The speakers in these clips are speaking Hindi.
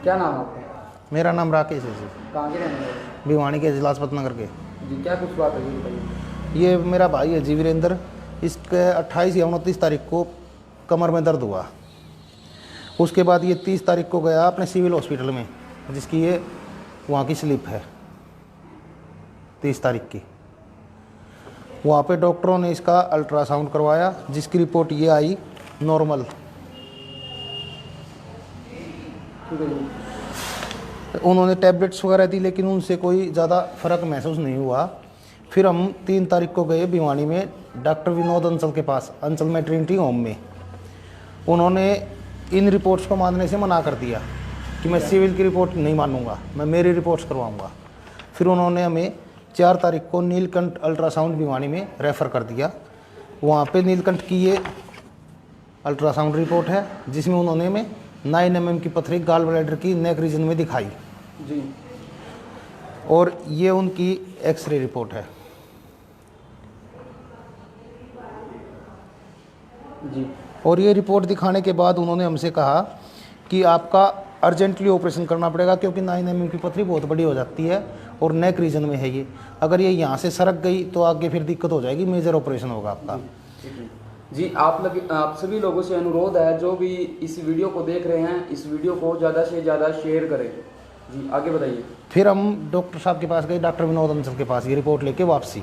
क्या नाम है आपका? मेरा नाम राकेश है जी। कहाँ के रहने वाले? भिवानी के लाजपत नगर के। जी, क्या कुछ बात है जी बताइए। ये मेरा भाई है जी वीरेंद्र। इसके 28 या 29 तारीख को कमर में दर्द हुआ। उसके बाद ये 30 तारीख को गया अपने सिविल हॉस्पिटल में, जिसकी ये वहाँ की स्लिप है 30 तारीख की। वहाँ पे डॉक्टरों ने इसका अल्ट्रासाउंड करवाया, जिसकी रिपोर्ट ये आई नॉर्मल। ठीक है जी। उन्होंने टैबलेट्स वगैरह दी, लेकिन उनसे कोई ज़्यादा फर्क महसूस नहीं हुआ। फिर हम 3 तारीख को गए भिवानी में डॉक्टर विनोद अंचल के पास, अंचल मैटरनिटी होम में। उन्होंने इन रिपोर्ट्स को मानने से मना कर दिया कि मैं सिविल की रिपोर्ट नहीं मानूंगा, मैं मेरी रिपोर्ट्स करवाऊंगा। फिर उन्होंने हमें 4 तारीख को नीलकंठ अल्ट्रासाउंड भिवानी में रेफ़र कर दिया। वहाँ पे नीलकंठ की ये अल्ट्रासाउंड रिपोर्ट है, जिसमें उन्होंने हमें 9 mm की पथरी गाल ब्लैडर की नेक रीजन में दिखाई जी। और ये उनकी एक्सरे रिपोर्ट है जी। और ये रिपोर्ट दिखाने के बाद उन्होंने हमसे कहा कि आपका अर्जेंटली ऑपरेशन करना पड़ेगा, क्योंकि 9 mm की पथरी बहुत बड़ी हो जाती है और नेक रीजन में है ये। अगर ये यहाँ से सरक गई तो आगे फिर दिक्कत हो जाएगी, मेजर ऑपरेशन होगा आपका। जी, आप सभी लोगों से अनुरोध है, जो भी इस वीडियो को देख रहे हैं, इस वीडियो को ज़्यादा से ज़्यादा शेयर करें। जी, आगे बताइए। फिर हम डॉक्टर साहब के पास गए, डॉक्टर विनोद अंचल के पास, ये रिपोर्ट लेके वापसी।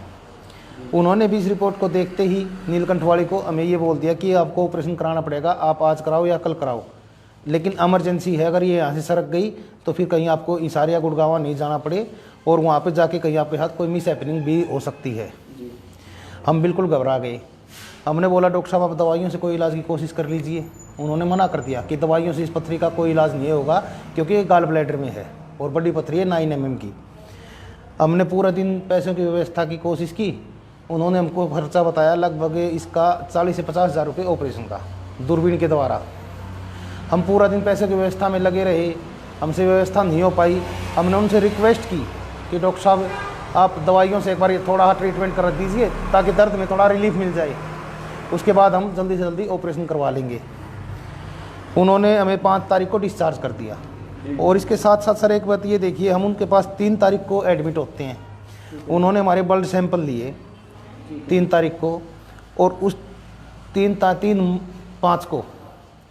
उन्होंने भी इस रिपोर्ट को देखते ही नीलकंठ वाली को हमें ये बोल दिया कि आपको ऑपरेशन कराना पड़ेगा, आप आज कराओ या कल कराओ, लेकिन इमरजेंसी है। अगर ये यहाँ से सरक गई तो फिर कहीं आपको हिसार या गुड़गांव नहीं जाना पड़े और वहाँ पे जाके कहीं आपके साथ कोई मिस हैपनिंग भी हो सकती है। हम बिल्कुल घबरा गए। हमने बोला डॉक्टर साहब आप दवाइयों से कोई इलाज की कोशिश कर लीजिए। उन्होंने मना कर दिया कि दवाइयों से इस पथरी का कोई इलाज नहीं होगा, क्योंकि ये गाल ब्लैडर में है और बड़ी पथरी है 9 mm की। हमने पूरा दिन पैसों की व्यवस्था की कोशिश की। उन्होंने हमको खर्चा बताया लगभग इसका 40 से 50 हज़ार रुपये ऑपरेशन का, दूरबीन के द्वारा। हम पूरा दिन पैसे की व्यवस्था में लगे रहे, हमसे व्यवस्था नहीं हो पाई। हमने उनसे रिक्वेस्ट की कि डॉक्टर साहब आप दवाइयों से एक बार थोड़ा ट्रीटमेंट कर दीजिए, ताकि दर्द में थोड़ा रिलीफ मिल जाए, उसके बाद हम जल्दी से जल्दी ऑपरेशन करवा लेंगे। उन्होंने हमें 5 तारीख को डिस्चार्ज कर दिया। और इसके साथ साथ सर एक बात ये देखिए, हम उनके पास 3 तारीख को एडमिट होते हैं। उन्होंने हमारे ब्लड सैंपल लिए 3 तारीख को और उस 3-5 को,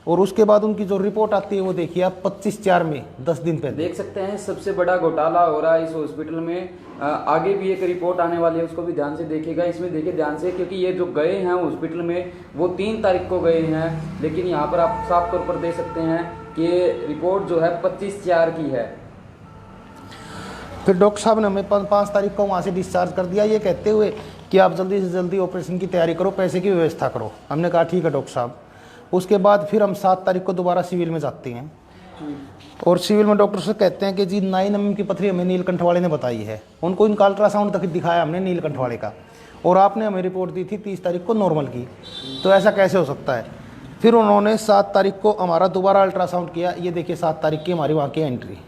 और उसके बाद उनकी जो रिपोर्ट आती है वो देखिए आप 25/4 में 10 दिन पहले। देख सकते हैं सबसे बड़ा घोटाला हो रहा है इस हॉस्पिटल में। आगे भी एक रिपोर्ट आने वाली है, उसको भी ध्यान से देखिएगा। इसमें देखिए ध्यान से, क्योंकि ये जो गए हैं हॉस्पिटल में वो 3 तारीख को गए हैं, लेकिन यहाँ पर आप साफ तौर पर देख सकते हैं कि रिपोर्ट जो है 25/4 की है। फिर डॉक्टर साहब ने हमें 5 तारीख को वहाँ से डिस्चार्ज कर दिया, ये कहते हुए कि आप जल्दी से जल्दी ऑपरेशन की तैयारी करो, पैसे की व्यवस्था करो। हमने कहा ठीक है डॉक्टर साहब। उसके बाद फिर हम 7 तारीख को दोबारा सिविल में जाते हैं और सिविल में डॉक्टर से कहते हैं कि जी 9 mm की पथरी हमें नीलकंठ वाले ने बताई है। उनको इनका अल्ट्रासाउंड तक दिखाया हमने नीलकंठ वाले का, और आपने हमें रिपोर्ट दी थी 30 तारीख को नॉर्मल की, तो ऐसा कैसे हो सकता है। फिर उन्होंने 7 तारीख को हमारा दोबारा अल्ट्रासाउंड किया। ये देखिए 7 तारीख की हमारी वहाँ की एंट्री।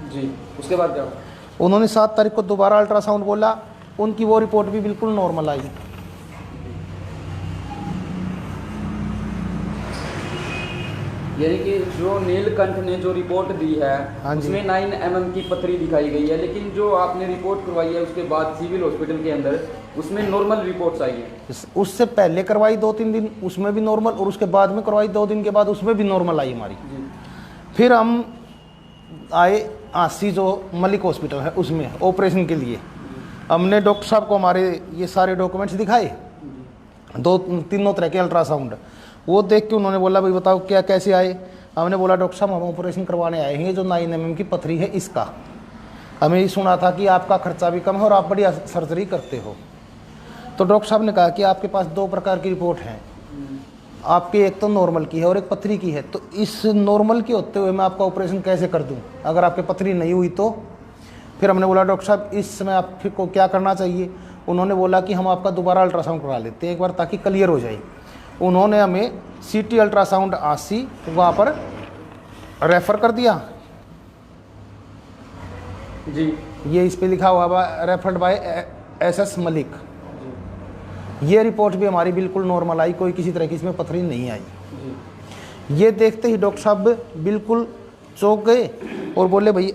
जी, उसके बाद क्या हुआ? उन्होंने 7 तारीख को दोबारा अल्ट्रासाउंड बोला, उनकी वो रिपोर्ट भी बिल्कुल नॉर्मल आई। यानी कि जो नीलकंठ ने जो रिपोर्ट दी है उसमें 9 mm की पथरी दिखाई गई है, लेकिन जो आपने रिपोर्ट करवाई है उसके बाद सिविल हॉस्पिटल के अंदर उसमें नॉर्मल रिपोर्ट्स आई है। उससे पहले करवाई 2-3 दिन, उसमें भी नॉर्मल, और उसके बाद में करवाई 2 दिन के बाद, उसमें भी नॉर्मल आई हमारी। फिर हम आए आसी जो मलिक हॉस्पिटल है उसमें ऑपरेशन के लिए। हमने डॉक्टर साहब को हमारे ये सारे डॉक्यूमेंट्स दिखाए, 2-3 तरह के अल्ट्रासाउंड। वो देख के उन्होंने बोला भाई बताओ क्या कैसे आए। हमने बोला डॉक्टर साहब हम ऑपरेशन करवाने आए हैं, जो 9 mm की पथरी है इसका। हमें ये सुना था कि आपका खर्चा भी कम है और आप बड़ी सर्जरी करते हो। तो डॉक्टर साहब ने कहा कि आपके पास 2 प्रकार की रिपोर्ट हैं, आपकी एक तो नॉर्मल की है और एक पथरी की है, तो इस नॉर्मल की होते हुए मैं आपका ऑपरेशन कैसे कर दूं अगर आपकी पथरी नहीं हुई तो। फिर हमने बोला डॉक्टर साहब इस समय आपको क्या करना चाहिए। उन्होंने बोला कि हम आपका दोबारा अल्ट्रासाउंड करवा लेते हैं एक बार, ताकि क्लियर हो जाए। उन्होंने हमें CT अल्ट्रासाउंड आसी वहाँ पर रेफ़र कर दिया। जी, ये इस पे लिखा हुआ रेफर्ड बाय SS मलिक। ये रिपोर्ट भी हमारी बिल्कुल नॉर्मल आई, कोई किसी तरह की इसमें पथरी नहीं आई। ये देखते ही डॉक्टर साहब बिल्कुल चौंक गए और बोले भाई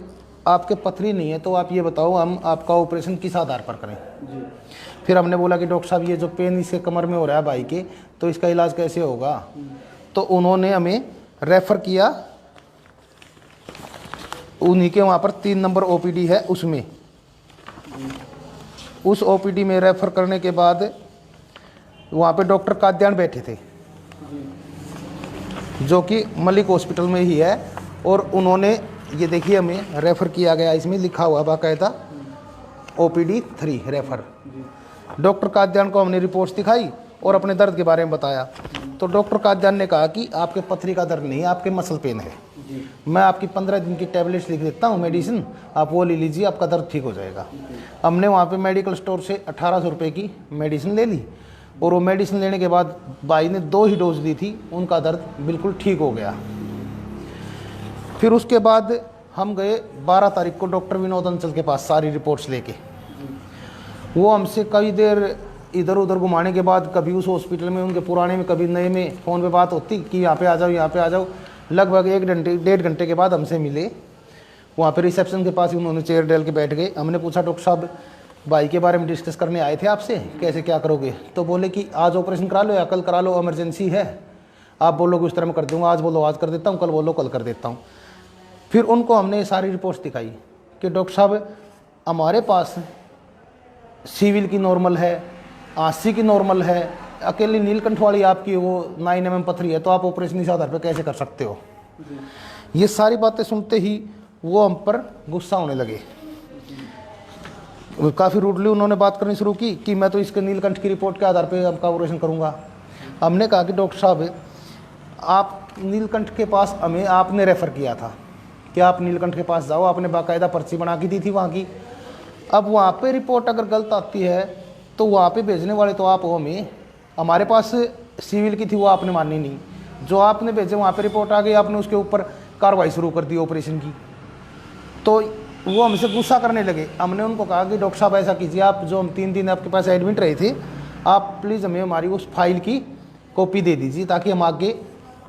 आपके पथरी नहीं है तो आप ये बताओ हम आपका ऑपरेशन किस आधार पर करें। फिर हमने बोला कि डॉक्टर साहब ये जो पेन इसके कमर में हो रहा है भाई के, तो इसका इलाज कैसे होगा। तो उन्होंने हमें रेफ़र किया, उन्हीं के वहाँ पर 3 नंबर ओपीडी है, उसमें उस ओपीडी में रेफ़र करने के बाद वहाँ पे डॉक्टर काद्यान बैठे थे जो कि मलिक हॉस्पिटल में ही है। और उन्होंने ये देखिए हमें रेफ़र किया गया, इसमें लिखा हुआ बाकायदा OPD 3 रेफ़र। डॉक्टर काद्यान को हमने रिपोर्ट्स दिखाई और अपने दर्द के बारे में बताया। तो डॉक्टर काद्यान ने कहा कि आपके पथरी का दर्द नहीं है, आपके मसल पेन है। मैं आपकी 15 दिन की टैबलेट्स लिख देता हूँ मेडिसिन, आप वो ले लीजिए, आपका दर्द ठीक हो जाएगा। हमने वहाँ पे मेडिकल स्टोर से 1800 रुपये की मेडिसिन ले ली और वो मेडिसिन लेने के बाद भाई ने 2 ही डोज दी थी, उनका दर्द बिल्कुल ठीक हो गया। फिर उसके बाद हम गए 12 तारीख को डॉक्टर विनोद अंचल के पास सारी रिपोर्ट्स लेके। वो हमसे कई देर इधर उधर घुमाने के बाद कभी उस हॉस्पिटल में उनके पुराने में कभी नए में फ़ोन पे बात होती कि यहाँ पे आ जाओ, यहाँ पे आ जाओ। लगभग 1 घंटे के बाद हमसे मिले वहाँ पे रिसेप्शन के पास ही, उन्होंने चेयर डाल के बैठ गए। हमने पूछा डॉक्टर साहब भाई के बारे में डिस्कस करने आए थे आपसे, कैसे क्या करोगे। तो बोले कि आज ऑपरेशन करा लो या कल करा लो, इमरजेंसी है, आप बोलोगे उस तरह मैं कर दूँगा, आज बोलो आज कर देता हूँ, कल बोलो कल कर देता हूँ। फिर उनको हमने सारी रिपोर्ट्स दिखाई कि डॉक्टर साहब हमारे पास सिविल की नॉर्मल है, आसी की नॉर्मल है, अकेली नीलकंठ वाली आपकी वो 9 mm पथरी है, तो आप ऑपरेशन इस आधार पर कैसे कर सकते हो। ये सारी बातें सुनते ही वो हम पर गुस्सा होने लगे। काफ़ी रूडली उन्होंने बात करनी शुरू की कि मैं तो इसके नीलकंठ की रिपोर्ट के आधार पर आपका ऑपरेशन करूँगा। हमने कहा कि डॉक्टर साहब आप नीलकंठ के पास हमें आपने रेफ़र किया था कि आप नीलकंठ के पास जाओ, आपने बाकायदा पर्ची बना के दी थी वहाँ की। अब वहाँ पे रिपोर्ट अगर गलत आती है तो वहाँ पे भेजने वाले तो आप हो, हमें हमारे पास सिविल की थी वो आपने मानी नहीं, जो आपने भेजे वहाँ पे रिपोर्ट आ गई, आपने उसके ऊपर कार्रवाई शुरू कर दी ऑपरेशन की। तो वो हमसे गुस्सा करने लगे। हमने उनको कहा कि डॉक्टर साहब ऐसा कीजिए, आप जो हम 3 दिन आपके पास एडमिट रहे थे, आप प्लीज़ हमें हमारी उस फाइल की कॉपी दे दीजिए ताकि हम आगे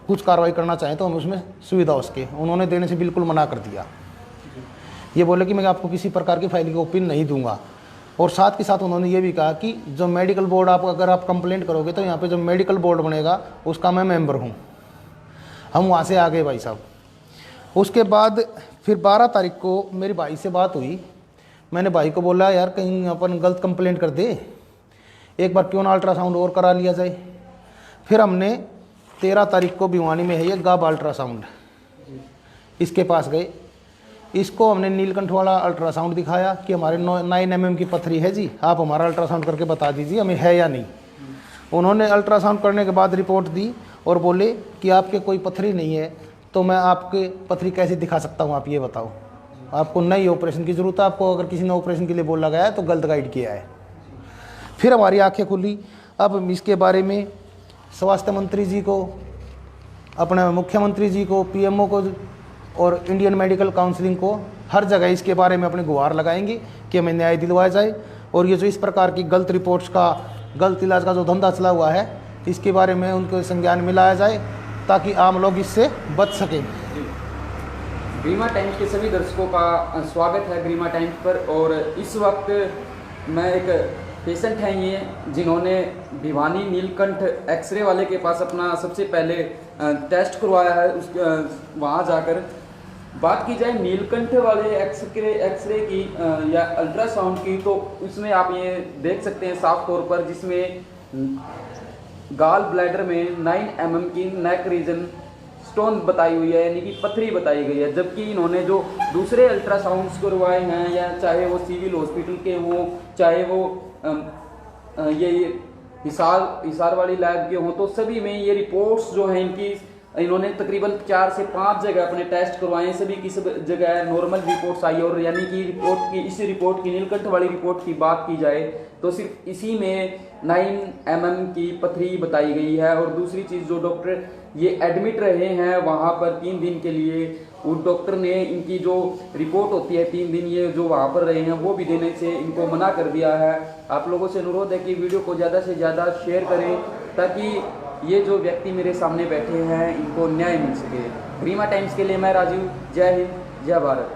कुछ कार्रवाई करना चाहें तो हमें उसमें सुविधा उसके। उन्होंने देने से बिल्कुल मना कर दिया। ये बोले कि मैं आपको किसी प्रकार की फाइल की कॉपी नहीं दूंगा। और साथ के साथ उन्होंने ये भी कहा कि जो मेडिकल बोर्ड आप अगर आप कंप्लेंट करोगे तो यहाँ पे जो मेडिकल बोर्ड बनेगा उसका मैं मेंबर हूँ। हम वहाँ से आ गए भाई साहब। उसके बाद फिर 12 तारीख को मेरी भाई से बात हुई। मैंने भाई को बोला यार कहीं अपन गलत कंप्लेंट कर दे, एक बार क्यों ना अल्ट्रासाउंड और करा लिया जाए। फिर हमने 13 तारीख को भिवानी में है ये गाब अल्ट्रासाउंड, इसके पास गए। इसको हमने नीलकंठ वाला अल्ट्रासाउंड दिखाया कि हमारे 9 mm की पथरी है जी, आप हमारा अल्ट्रासाउंड करके बता दीजिए हमें है या नहीं। उन्होंने अल्ट्रासाउंड करने के बाद रिपोर्ट दी और बोले कि आपके कोई पथरी नहीं है, तो मैं आपके पथरी कैसे दिखा सकता हूँ, आप ये बताओ। आपको नई ऑपरेशन की ज़रूरत है, आपको अगर किसी ने ऑपरेशन के लिए बोला गया है तो गलत गाइड किया है। फिर हमारी आंखें खुली। अब इसके बारे में स्वास्थ्य मंत्री जी को, अपने मुख्यमंत्री जी को, PMO को और इंडियन मेडिकल काउंसिलिंग को हर जगह इसके बारे में अपनी गुहार लगाएंगे कि हमें न्याय दिलवाया जाए। और ये जो इस प्रकार की गलत रिपोर्ट्स का, गलत इलाज का जो धंधा चला हुआ है, इसके बारे में उनको संज्ञान में लाया जाए ताकि आम लोग इससे बच सकें। ग्रीमा टाइम्स के सभी दर्शकों का स्वागत है ग्रीमा टाइम्स पर। और इस वक्त मैं एक पेशेंट हैं ये, जिन्होंने भिवानी नीलकंठ एक्सरे वाले के पास अपना सबसे पहले टेस्ट करवाया है। उस वहाँ जाकर बात की जाए नीलकंठ वाले एक्सरे की या अल्ट्रासाउंड की, तो उसमें आप ये देख सकते हैं साफ तौर पर, जिसमें गाल ब्लैडर में 9 mm की नेक रीजन स्टोन बताई हुई है, यानी कि पथरी बताई गई है। जबकि इन्होंने जो दूसरे अल्ट्रासाउंड्स करवाए हैं, या चाहे वो सिविल हॉस्पिटल के हों, चाहे वो ये हिसार वाली लैब के हों, तो सभी में ये रिपोर्ट्स जो हैं इनकी, इन्होंने तकरीबन 4 से 5 जगह अपने टेस्ट करवाए, सभी की सब जगह नॉर्मल रिपोर्ट्स आई। और यानी कि इस रिपोर्ट की, नीलकंठ वाली रिपोर्ट की बात की जाए तो सिर्फ इसी में 9 mm की पथरी बताई गई है। और दूसरी चीज़, जो डॉक्टर ये एडमिट रहे हैं वहाँ पर 3 दिन के लिए, उस डॉक्टर ने इनकी जो रिपोर्ट होती है 3 दिन ये जो वहाँ पर रहे हैं वो भी देने से इनको मना कर दिया है। आप लोगों से अनुरोध है कि वीडियो को ज़्यादा से ज़्यादा शेयर करें ताकि ये जो व्यक्ति मेरे सामने बैठे हैं इनको न्याय मिल सके। ग्रीमा टाइम्स के लिए मैं राजीव, जय हिंद, जय भारत।